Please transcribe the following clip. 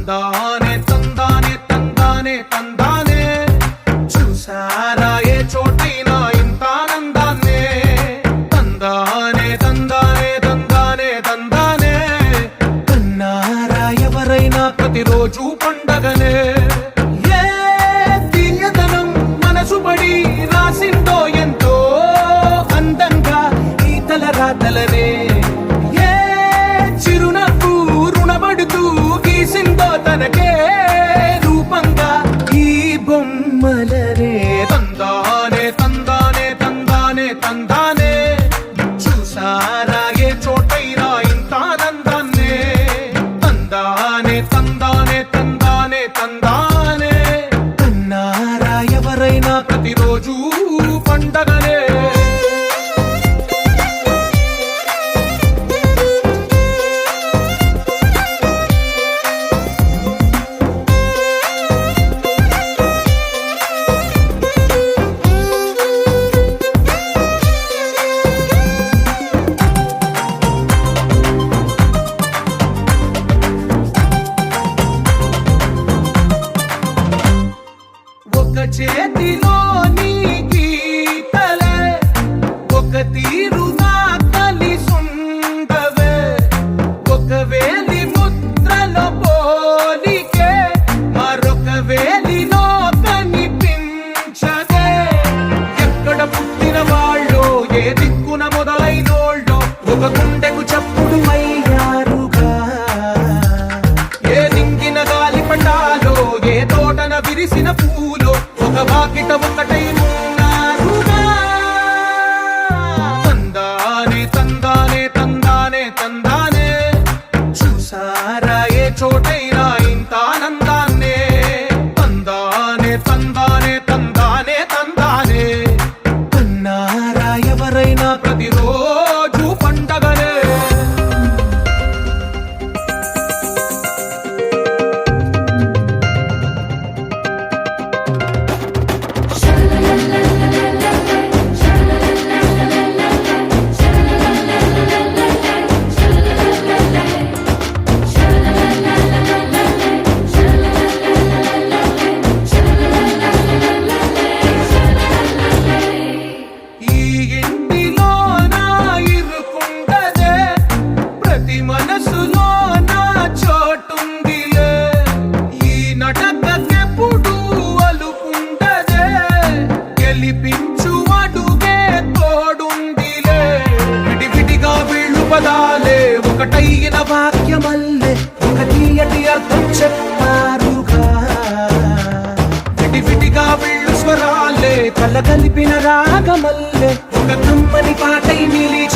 తందానే తందానే తందానే తందానే చూసారా ఏ చోటైనా ఇంత ఆనందాన్నే తందానే తందానే తందానే తందానే కన్నారా ఎవరైనా ప్రతిరోజు పండగనే ఏ తీయదనం మనసు పడి రాసిందో ఎంతో అందంగా ఈ తలరాతలనే ఏ చిరునవ్వు రుణపడుతూ గీసిందో తనకే రూపంగా ఈ బొమ్మలనే తందానే తందానే తందానే తందానే చూసారా ఏ చోటైనా ఇంత ఆనందాన్నే తందానే తందానే తందానే తందానే కన్నారా ఎవరైనా ప్రతిరోజు పండగనే ఒక చేతిలో నీ గీతలే ఒక తీరుగా కలిసుండవే ఒక వేలి ముద్రలో పోలికే మరొక వేలిలో కనిపించదే ఎక్కడ పుట్టిన వాళ్ళో ఏ దిక్కున మొదలైనోళ్ళో ఒక గుండెకు చప్పుడు అయ్యారుగా ఏ దింగిన గాలి పటాలో ఏ తోటన విరిసిన పూలో ఒక వాకిట ఒకటై ఉన్నారుగా తందానే తందానే తందానే తందానే చూసారా ఏ చోటైనా ఇంత ఆనందాన్నే తందానే తందానే తందానే తందానే కన్నారా ఎవరైనా ప్రతిరోజు పండగనే ఈ ఇంటిలో నా ఇరుకుండదే ప్రతి మనసులో నా చోటుందిలే ఈ నటకెప్పుడు అలుకుండదే గెలిపించు అడుగే తోడుందిలే విడివిడిగా వీళ్ళు పదాలే ఒకటైన వాక్యమల్లే ఒక తీయటి అర్థం చెప్పారుగా విడివిడిగా వీళ్ళు స్వరాలే కలగలిపిన రాగమల్లే ఒక కమ్మని పాటై నిలిచి